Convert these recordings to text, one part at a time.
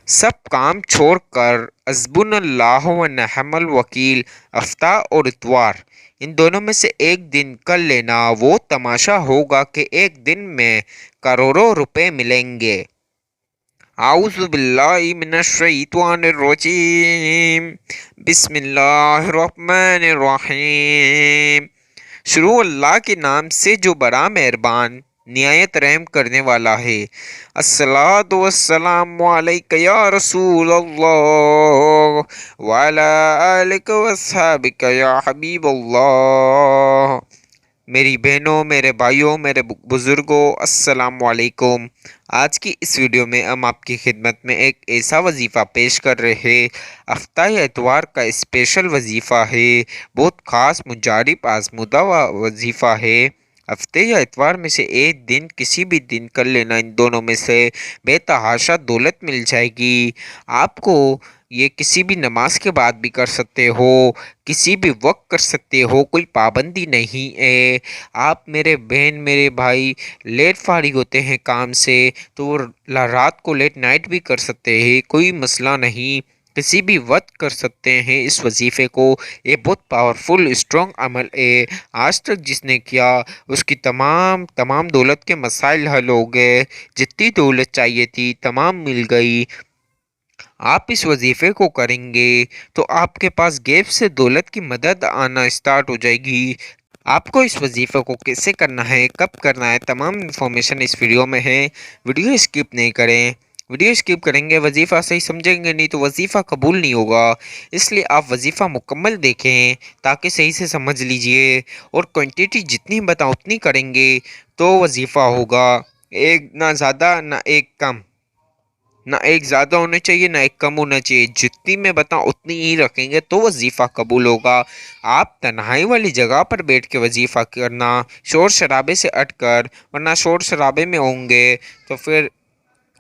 सब काम छोड़कर हस्बुनल्लाह व निअमल वकील हफ्ता और इतवार इन दोनों में से एक दिन कर लेना। वो तमाशा होगा कि एक दिन में करोड़ों रुपए मिलेंगे। आऊज़ु बिल्लाहि मिनश शैतानिर रजीम। बिस्मिल्लाहिर्रहमानिर रहीम। शुरू अल्लाह के नाम से जो बड़ा मेहरबान निहायत रहम करने वाला है। अस्सलातु वस्सलामु अलैका या रसूल अल्लाह व अला आलिका वस्सहाबिका या हबीब अल्लाह। मेरी बहनों, मेरे भाइयों, मेरे बुज़ुर्गों, अस्सलाम वालेकुम। आज की इस वीडियो में हम आपकी खिदमत में एक ऐसा वजीफ़ा पेश कर रहे हैं। हफ्ता या इतवार का स्पेशल वजीफ़ा है। बहुत ख़ास मुजारिब आजमुदा वजीफ़ा है। हफ्ते या इतवार में से एक दिन किसी भी दिन कर लेना। इन दोनों में से बेतहाशा दौलत मिल जाएगी आपको। ये किसी भी नमाज के बाद भी कर सकते हो, किसी भी वक्त कर सकते हो, कोई पाबंदी नहीं है। आप मेरे बहन, मेरे भाई लेट फारिग होते हैं काम से तो वो रात को लेट नाइट भी कर सकते हैं, कोई मसला नहीं। किसी भी वक्त कर सकते हैं इस वजीफ़े को। ये बहुत पावरफुल स्ट्रॉन्ग अमल है। आज तक जिसने किया उसकी तमाम तमाम दौलत के मसाइल हल हो गए। जितनी दौलत चाहिए थी तमाम मिल गई। आप इस वजीफ़े को करेंगे तो आपके पास गैब से दौलत की मदद आना स्टार्ट हो जाएगी। आपको इस वजीफ़े को कैसे करना है, कब करना है, तमाम इन्फॉर्मेशन इस वीडियो में है। वीडियो स्किप नहीं करें। वीडियो स्किप करेंगे वजीफ़ा सही समझेंगे नहीं तो वजीफ़ा कबूल नहीं होगा। इसलिए आप वजीफ़ा मुकम्मल देखें ताकि सही से समझ लीजिए। और क्वांटिटी जितनी बताऊँ उतनी करेंगे तो वजीफ़ा होगा। एक ना ज़्यादा ना एक कम, ना एक ज़्यादा होना चाहिए ना एक कम होना चाहिए। जितनी मैं बताऊँ उतनी ही रखेंगे तो वजीफ़ा कबूल होगा। आप तन्हाई वाली जगह पर बैठ के वजीफ़ा करना, शोर शराबे से हटकर, वरना शोर शराबे में होंगे तो फिर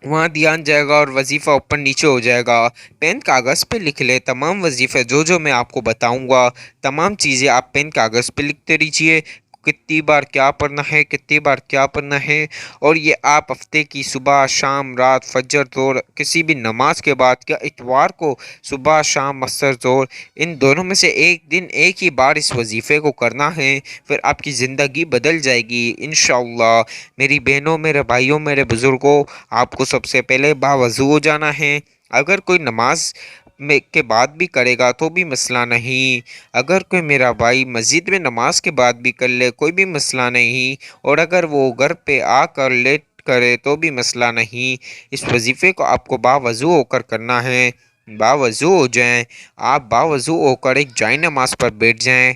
वहाँ ध्यान जाएगा और वजीफ़ा ऊपर नीचे हो जाएगा। पेन कागज़ पे लिख ले तमाम वजीफ़े जो जो मैं आपको बताऊँगा। तमाम चीज़ें आप पेन कागज़ पे लिखते रहिए। कितनी बार क्या पढ़ना है, कितनी बार क्या पढ़ना है। और ये आप हफ्ते की सुबह शाम रात फजर जोर किसी भी नमाज के बाद, क्या इतवार को सुबह शाम असर जोर, इन दोनों में से एक दिन एक ही बार इस वजीफ़े को करना है। फिर आपकी ज़िंदगी बदल जाएगी इंशाअल्लाह। मेरी बहनों, मेरे भाइयों, मेरे बुज़ुर्गों, आपको सबसे पहले बावज़ू हो जाना है। अगर कोई नमाज में के बाद भी करेगा तो भी मसला नहीं। अगर कोई मेरा भाई मस्जिद में नमाज के बाद भी कर ले कोई भी मसला नहीं। और अगर वो घर पे आकर लेट करे तो भी मसला नहीं। इस वजीफ़े को आपको बावज़ू होकर करना है। बावज़ू हो जाएं। आप बावज़ू होकर एक जाए नमाज पर बैठ जाएं।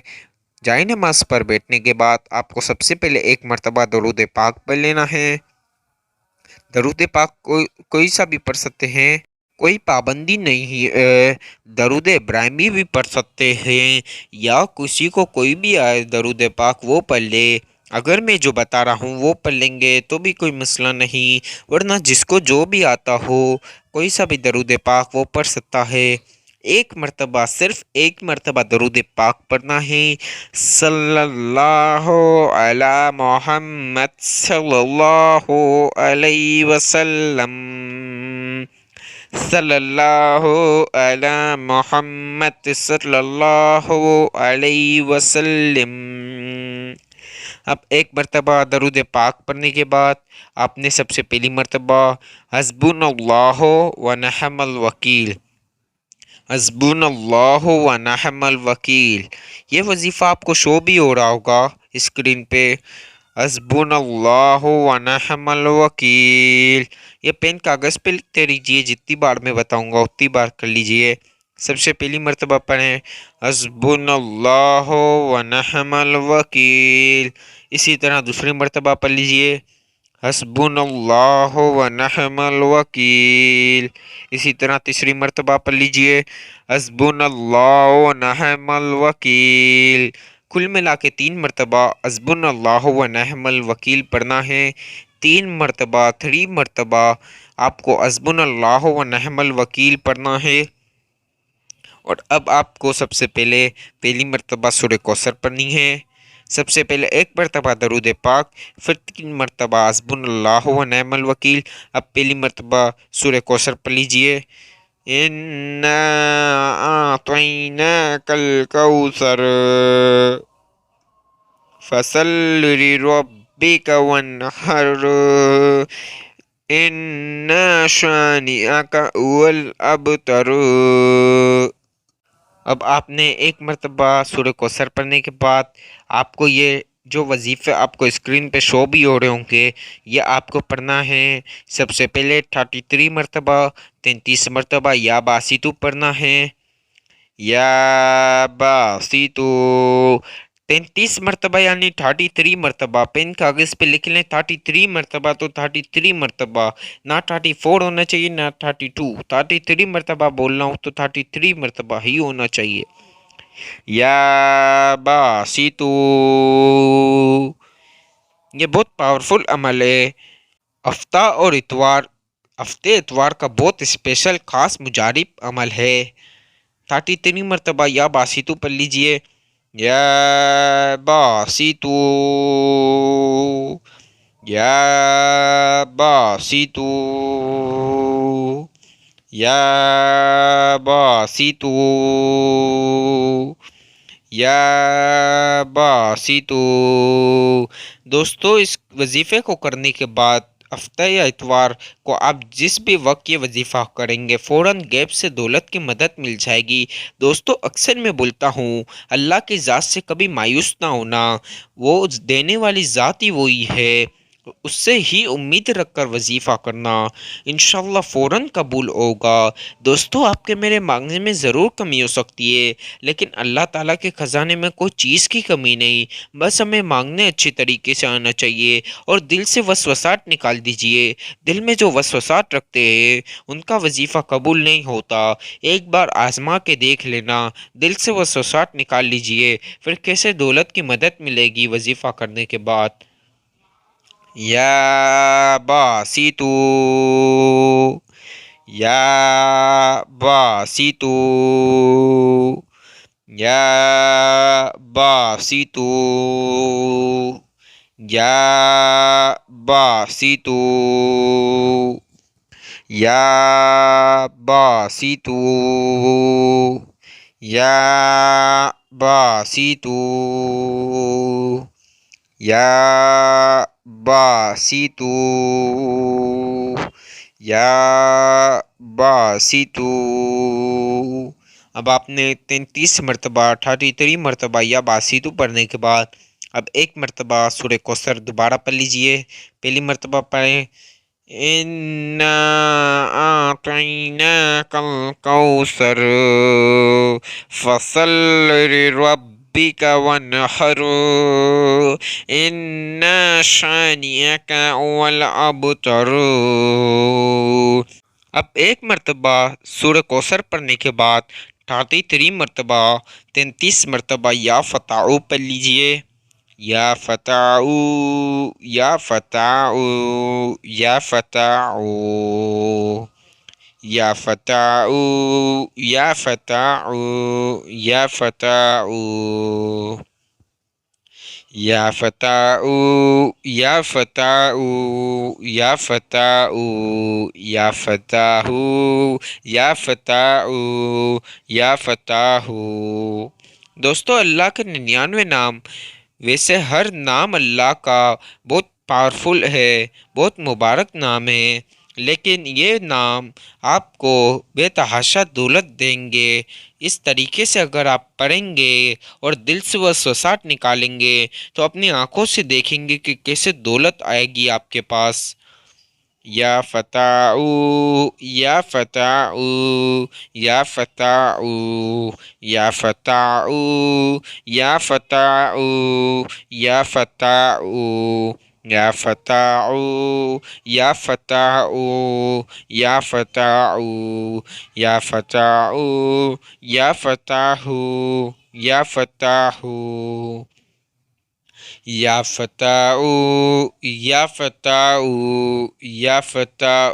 जाए नमाज पर बैठने के बाद आपको सबसे पहले एक मरतबा दरूद पाक पढ़ लेना है। दरूद पाक कोई सा भी पढ़ सकते हैं, कोई पाबंदी नहीं है। दरूद इब्राहिमी भी पढ़ सकते हैं या किसी को कोई भी आए दरूद पाक वो पढ़ ले। अगर मैं जो बता रहा हूँ वो पढ़ लेंगे तो भी कोई मसला नहीं, वरना जिसको जो भी आता हो कोई सा भी दरूद पाक वो पढ़ सकता है। एक मर्तबा, सिर्फ एक मर्तबा दरूद पाक पढ़ना है। सल्लल्लाहु अला मोहम्मद सल्लल्लाहु अलैहि वसल्लम। सल्लल्लाहु अला मोहम्मद सल्लल्लाहु अलैहि वसल्लम। अब एक मर्तबा दरूद पाक पढ़ने के बाद आपने सबसे पहली मर्तबा हस्बुनल्लाहु व निअमल वकील, हस्बुनल्लाहु व निअमल वकील, ये वजीफ़ा आपको शो भी हो रहा होगा स्क्रीन पे। हस्बुनल्लाहु व निअमल वकील, ये पेन कागज़ पे लिखते रहिए। जितनी बार मैं बताऊंगा उतनी बार कर लीजिए। सबसे पहली मर्तबा पढ़ें हस्बुनल्लाहु व निअमल वकील। इसी तरह दूसरी मर्तबा पढ़ लीजिए हस्बुनल्लाहु व निअमल वकील। इसी तरह तीसरी मर्तबा पढ़ लीजिए हस्बुनल्लाहु व निअमल वकील। कुल मिला के 3 मर्तबा हस्बुनल्लाहु व निअमल वकील पढ़ना है। 3 मर्तबा, 3 मर्तबा आपको हस्बुनल्लाहु व निअमल वकील पढ़ना है। और अब आपको सबसे पहले पहली मर्तबा सूरह कौसर पढ़नी है। سب سے پہلے ایک مرتبہ درود پاک، پھر 3 مرتبہ حسبنا و نعم الوکیل۔ اب پہلی مرتبہ سورہ کوثر پڑھ لیجئے۔ اِنَّا أَعْطَيْنَاكَ الْكَوْثَرَ فَصَلِّ لِرَبِّكَ وَانْحَرْ إِنَّ شَانِئَكَ هُوَ الْأَبْتَرُ۔ اب آپ نے ایک مرتبہ سورہ کوثر پڑھنے کے بعد آپ کو یہ جو وظیفے آپ کو اسکرین پہ شو بھی ہو رہے ہوں گے، یہ آپ کو پڑھنا ہے۔ سب سے پہلے 33 مرتبہ 33 مرتبہ یا باسیتو پڑھنا ہے، یا باسیتو 33 مرتبہ یعنی 33 مرتبہ۔ پین کاغذ پہ لکھ لیں 33 مرتبہ تو 33 مرتبہ، نہ 34 ہونا چاہیے نہ 32۔ 33 مرتبہ بولنا ہو تو 33 مرتبہ ہی ہونا چاہیے۔ یا باسیتو، یہ بہت پاورفل عمل ہے۔ ہفتہ اور اتوار، ہفتے اتوار کا بہت اسپیشل خاص مجارب عمل ہے۔ 33 مرتبہ یا باسیتو پڑھ لیجئے۔ یا باسیتو، یا باسیتو، یا باسیتو، یا باسیتو۔ دوستو اس وظیفے کو کرنے کے بعد ہفتہ یا اتوار کو آپ جس بھی وقت یہ وظیفہ کریں گے فوراً غیب سے دولت کی مدد مل جائے گی۔ دوستو اکثر میں بولتا ہوں اللہ کی ذات سے کبھی مایوس نہ ہونا، وہ دینے والی ذات ہی وہی ہے، اس سے ہی امید رکھ کر وظیفہ کرنا، انشاءاللہ فوراً قبول ہوگا۔ دوستو آپ کے میرے مانگنے میں ضرور کمی ہو سکتی ہے، لیکن اللہ تعالیٰ کے خزانے میں کوئی چیز کی کمی نہیں، بس ہمیں مانگنے اچھی طریقے سے آنا چاہیے اور دل سے وسوسات نکال دیجئے۔ دل میں جو وسوسات رکھتے ہیں ان کا وظیفہ قبول نہیں ہوتا، ایک بار آزما کے دیکھ لینا، دل سے وسوسات نکال لیجئے، پھر کیسے دولت کی مدد ملے گی وظیفہ کرنے کے بعد۔ یا باسیتو، یا باسیتو، یا باسیتو، یا باسیتو، یا باسیتو، یا باسیتو، یا باسیتو، یا باسیتو۔ اب آپ نے 33 مرتبہ 33 مرتبہ یا باسیتو پڑھنے کے بعد اب ایک مرتبہ سورہ کوثر دوبارہ پڑھ لیجئے۔ پہلی مرتبہ پڑھیں اِنَّا أَعْطَيْنَاكَ الْكَوْثَرَ فَصَلِّ لِرَبِّكَ وَانْحَرْ إِنَّ شَانِئَكَ هُوَ الْأَبْتَرُ۔ اب ایک مرتبہ سورہ کوثر پڑھنے کے بعد 33 مرتبہ 33 مرتبہ یا فتح پڑھ لیجئے۔ یا فتح، یا فتح، یا فتح، یا فتح، یا فتح، یا فتح، یا فتح، یا فتح، یا فتح، یا فتح، یا فتح، یا فتح۔ دوستو اللہ کے 99 نام، ویسے ہر نام اللہ کا بہت پاورفل ہے، بہت مبارک نام ہے، لیکن یہ نام آپ کو بے تحاشا دولت دیں گے۔ اس طریقے سے اگر آپ پڑھیں گے اور دل سے وسوسات نکالیں گے تو اپنی آنکھوں سے دیکھیں گے کہ کیسے دولت آئے گی آپ کے پاس۔ یا فتح، یا فتح، یا فتح، یا فتح، یا فتح، یا فتح، یا فتح، یا فتح، یا فتح، یا فتح، یا فتح، یا فتح، یا فتح، یا فتح، یا فتح،